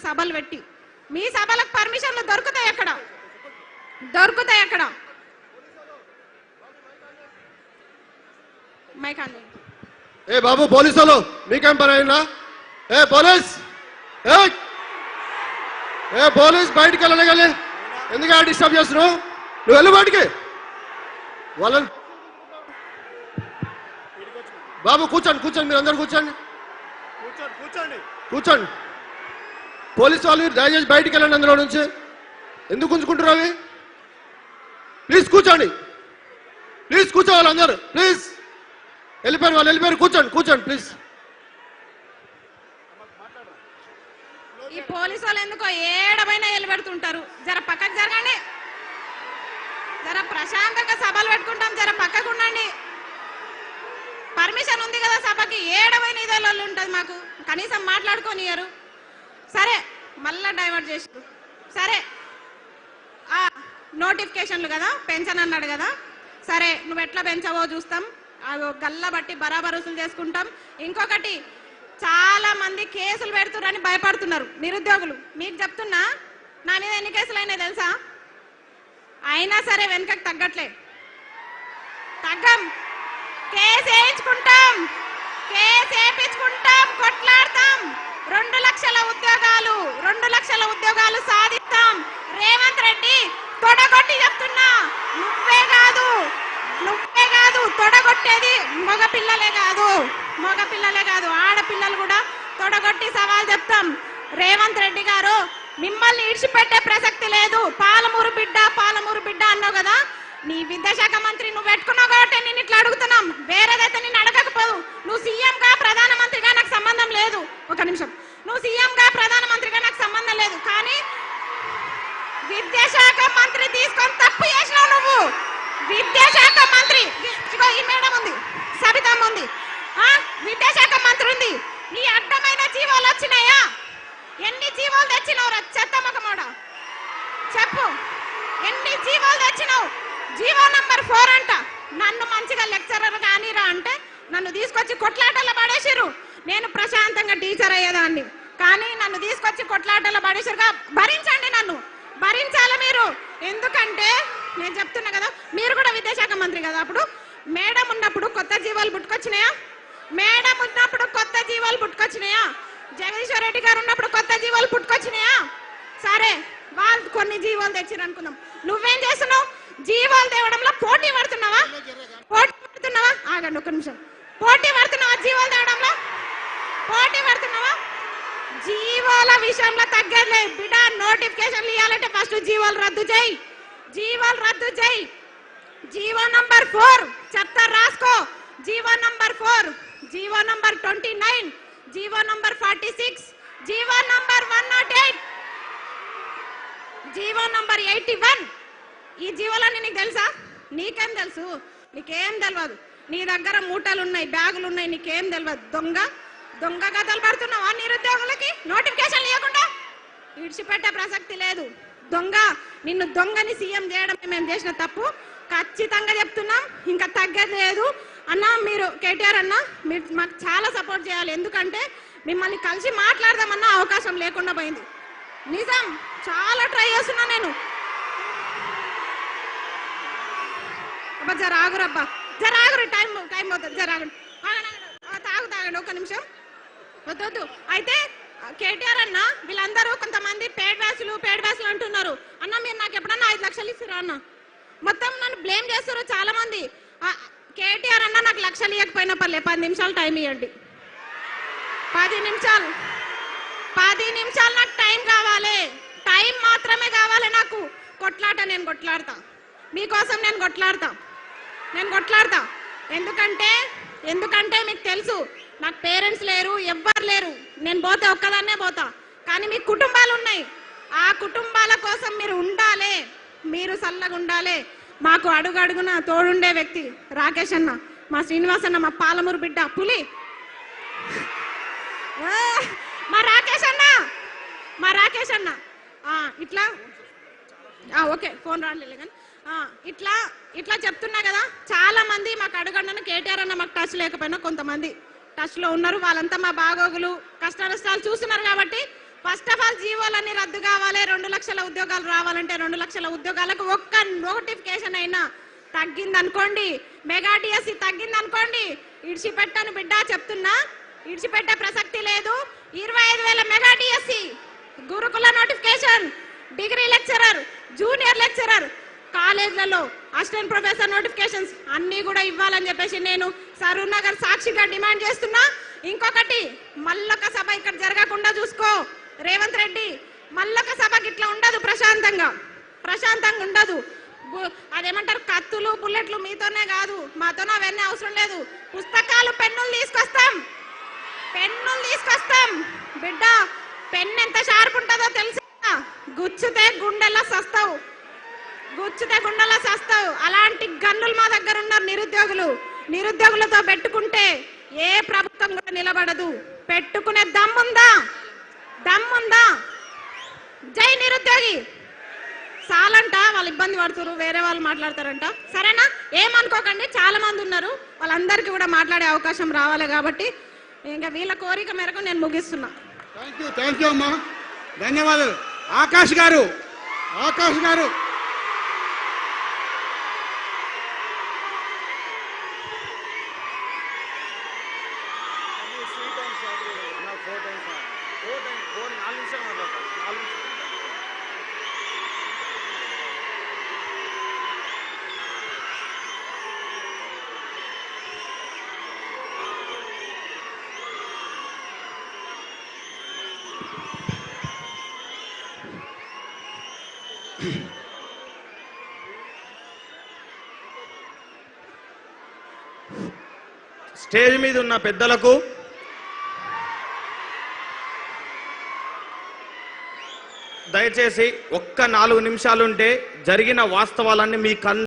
సభలు పెట్టి మీ సభలకు పర్మిషన్లు దొరుకుతాయి అక్కడ దొరుకుతాయి అక్కడ మైకాన్ని ఏ బాబు పోలీసులు మీకేం పని అయినా ఏ పోలీస్ ఏ పోలీస్ బయటికి వెళ్ళగలి ఎందుకు డిస్టర్బ్ చేస్తున్నావు నువ్వు వెళ్ళు బయటికి వాళ్ళని బాబు కూర్చోండి కూర్చోండి మీరు అందరు కూర్చోండి కూర్చోండి పోలీసు వాళ్ళు దయచేసి బయటికి వెళ్ళండి అందులో నుంచి ఎందుకు ఉంచుకుంటారు అవి ప్లీజ్ కూర్చోండి ప్లీజ్ కూర్చోవాలి అందరు ప్లీజ్ వెళ్ళిపోయారు వాళ్ళు వెళ్ళిపోయారు కూర్చోండి కూర్చోండి ప్లీజ్ ఈ పోలీసు వాళ్ళు ఎందుకో ఏడమైనా వెళ్ళిపెడుతుంటారు జర పక్కకు జరగండి జర ప్రశాంతంగా సభలు పెట్టుకుంటాం జర పక్కకు ఉండండి పర్మిషన్ ఉంది కదా సభకి ఏడమైన ఇదే ఉంటుంది మాకు కనీసం మాట్లాడుకోనియరు సరే మళ్ళా డైవర్ట్ చేసి సరే నోటిఫికేషన్లు కదా పెన్షన్ అన్నాడు కదా సరే నువ్వు ఎట్లా పెంచావో చూస్తాం గల్ల బట్టి బరాబర్ వసూలు చేసుకుంటాం ఇంకొకటి చాలా మంది కేసులు పెడుతున్నారని భయపడుతున్నారు నిరుద్యోగులు మీకు చెప్తున్నా నా మీద ఎన్ని కేసులు అయినాయి తెలుసా అయినా సరే వెనుకకు తగ్గట్లే తగ్గం కేసు వేయించుకుంటాం కేసు వేయించుకుంటాం కొట్లాడతాం 2 లక్షల ఉద్యోగాలు సాధిస్తాం రేవంత్ రెడ్డి తొడగొట్టి చెప్తున్నా నువ్వే కాదు తొడగొట్టేది మగపిల్లలే కాదు ఆడపిల్లలు కూడా తొడగొట్టి సవాల్ చెప్తాం రేవంత్ రెడ్డి గారు మిమ్మల్ని ఇడిచిపెట్టే ప్రసక్తి లేదు పాలమూరు బిడ్డ అన్నావు కదా నీ విద్యాశాఖ మంత్రి నువ్వు పెట్టుకున్నావు కాబట్టి నేను ఇట్లా అడుగుతున్నాం వేరేదైతే నేను అడగకపోదు నువ్వు సీఎంగా ప్రధానమంత్రిగా నాకు సంబంధం లేదు ఒక నిమిషం నువ్వు సీఎంగా ప్రధానమంత్రిగా నాకు సంబంధం లేదు కానీ విద్యాశాఖ మంత్రి తీసుకొని తప్పు చేసినావు నువ్వు విద్యాశాఖ మంత్రి ఈ మేడం ఉంది సబితమ్మ ఉంది విద్యాశాఖ మంత్రి ఉంది నీ అడ్డమైన జీవోలు వచ్చినాయా ఎన్ని జీవోలు తెచ్చినావు చెత్తమ్మకమోడ చెప్పు ఎన్ని జీవోలు తెచ్చినావు జీవో నంబర్ 4 అంట నన్ను మంచిగా లెక్చరర్ కానీరా అంటే నన్ను తీసుకొచ్చి కొట్లాటలో పడేసిరు నేను ప్రశాంతంగా టీచర్ అయ్యేదాన్ని కానీ నన్ను తీసుకొచ్చి కొట్లాటలో పడేసిరుగా భరించండి నన్ను భరించాలి మీరు ఎందుకంటే నేను చెప్తున్నా కదా మీరు కూడా విద్యాశాఖ మంత్రి కదా అప్పుడు మేడం ఉన్నప్పుడు కొత్త జీవాలు పుట్టుకొచ్చినాయా జగదీశ్వర్ రెడ్డి గారు ఉన్నప్పుడు కొత్త జీవాలు పుట్టుకొచ్చినాయా సరే వాళ్ళు కొన్ని జీవాలు తెచ్చిరు అనుకుందాం నువ్వేం చేస్తున్నావు జీవాలు తేవడంలో పోటీ పడుతున్నావా ఆగండి ఒక నిమిషం పోటీ పడుతున్నావా జీవాలు తేవడంలో జీవాల విషయంలో తగ్గలే బిడ్డ నోటిఫికేషన్లు ఇవ్వాలంటే ఫస్ట్ జీవాలు రద్దు చేయి జీవో నంబర్ 4 చెప్తా రాసుకో GO number 4 GO number 29 GO number 46 GO number 108 GO number 81 ఈ జీవోలన్నీ నీకు తెలుసా నీకేం తెలుసు నీకేం తెలియదు నీ దగ్గర మూటలు ఉన్నాయి బ్యాగులు ఉన్నాయి నీకేం తెలియదు దొంగ కథలు పడుతున్నావా నిరుద్యోగులకి నోటిఫికేషన్ ఇవ్వకుండా విడిచిపెట్టే ప్రసక్తి లేదు నిన్ను దొంగని సీఎం చేయడం మేము చేసిన తప్పు ఖచ్చితంగా చెప్తున్నాం ఇంకా తగ్గేది లేదు అన్న మీరు కేటీఆర్ అన్న మీరు మాకు చాలా సపోర్ట్ చేయాలి ఎందుకంటే మిమ్మల్ని కలిసి మాట్లాడదామన్న అవకాశం లేకుండా పోయింది నిజం చాలా ట్రై చేస్తున్నా నేను జరాగురబ్బా జరాగురు టైం అవుతుంది జరాగురు తాగండి ఒక నిమిషం వద్దు అయితే కేటీఆర్ అన్న వీళ్ళందరూ కొంతమంది పేడ్ వ్యాసులు అంటున్నారు అన్న మీరు నాకు ఎప్పుడన్నా 5 లక్షలు ఇస్తారా అన్న మొత్తం నన్ను బ్లేమ్ చేస్తారు చాలా మంది కేటీఆర్ అన్న నాకు లక్షలు ఇవ్వకపోయినా పర్లే 10 నిమిషాలు టైం ఇవ్వండి 10 నిమిషాలు నాకు టైం కావాలి టైం మాత్రమే కావాలి నాకు నేను కొట్లాడతా మీకోసం నేను కొట్లాడతా ఎందుకంటే మీకు తెలుసు నాకు పేరెంట్స్ లేరు ఎవ్వరు లేరు నేను పోతే ఒక్కదాన్నే పోతా కానీ మీ కుటుంబాలు ఉన్నాయి ఆ కుటుంబాల కోసం మీరు ఉండాలి మీరు సల్లగా ఉండాలి మాకు అడుగడుగున తోడుండే వ్యక్తి రాకేష్ అన్న మా శ్రీనివాస్ అన్న మా పాలమూరు బిడ్డ పులి మా రాకేష్ అన్న ఇట్లా ఓకే ఫోన్ రాలేదు కానీ ఇట్లా చెప్తున్నా కదా చాలా మంది మాకు అడుగండి కేటీఆర్ అన్న మాకు టచ్ లేకపోయినా కొంతమంది టచ్ లో ఉన్నారు వాళ్ళంతా మా బాగోగులు కష్ట నష్టాలు చూస్తున్నారు కాబట్టి ఫస్ట్ ఆఫ్ ఆల్ జీవోలన్నీ రద్దు కావాలి. 2 లక్షల ఉద్యోగాలు రావాలంటే 2 లక్షల ఉద్యోగాలకు ఒక్క నోటిఫికేషన్ అయినా తగ్గిందనుకోండి, మెగా డిఎస్సి తగ్గిందనుకోండి, ఇడిచిపెట్టాను బిడ్డ చెప్తున్నా, ఇడిచిపెట్టే ప్రసక్తి లేదు. 25,000 మెగా డిఎస్సి, గురుకుల notification, degree lecturer, junior lecturer, కాలేజ్లలో అసిస్టెంట్ ప్రొఫెసర్ నోటిఫికేషన్స్ అన్ని కూడా ఇవ్వాలని చెప్పేసి నేను సరూర్ నగర్ సాక్షిగా డిమాండ్ చేస్తున్నా. ఇంకొకటి, మల్లొక సభ ఇక్కడ జరగకుండా చూసుకో రేవంత్ రెడ్డి. మల్లొక సభకి ఇట్లా ఉండదు, ప్రశాంతంగా ఉండదు. అదేమంటారు, కత్తులు బుల్లెట్లు మీతోనే కాదు, మాతోనే అవన్నీ అవసరం లేదు. పుస్తకాలు పెన్నులు తీసుకొస్తాం బిడ్డ. పెన్ను ఎంత షార్ప్ ఉంటుందో తెలుసా? గుచ్చితే గుండెలా సస్తావు. అలాంటి గన్నులు మా దగ్గర ఉన్నారు నిరుద్యోగులతో పెట్టుకుంటే ఏ ప్రభుత్వం కూడా నిలబడదు. పెట్టుకునే దమ్ముందా? జై నిరుద్యోగి. చాలంట, వాళ్ళు ఇబ్బంది పడుతున్నారు, వేరే వాళ్ళు మాట్లాడతారంట. సరేనా, ఏమనుకోకండి, చాలా మంది ఉన్నారు, వాళ్ళందరికీ కూడా మాట్లాడే అవకాశం రావాలి. కాబట్టి ఇంకా వీళ్ళ కోరిక మేరకు నేను ముగిస్తున్నా. థ్యాంక్ యూ అమ్మా, ధన్యవాదాలు. ఆకాష్ గారు స్టేజ్ మీద ఉన్న పెద్దలకు, దయచేసి ఒక్క 4 నిమిషాలుంటే జరిగిన వాస్తవాలన్నీ మీ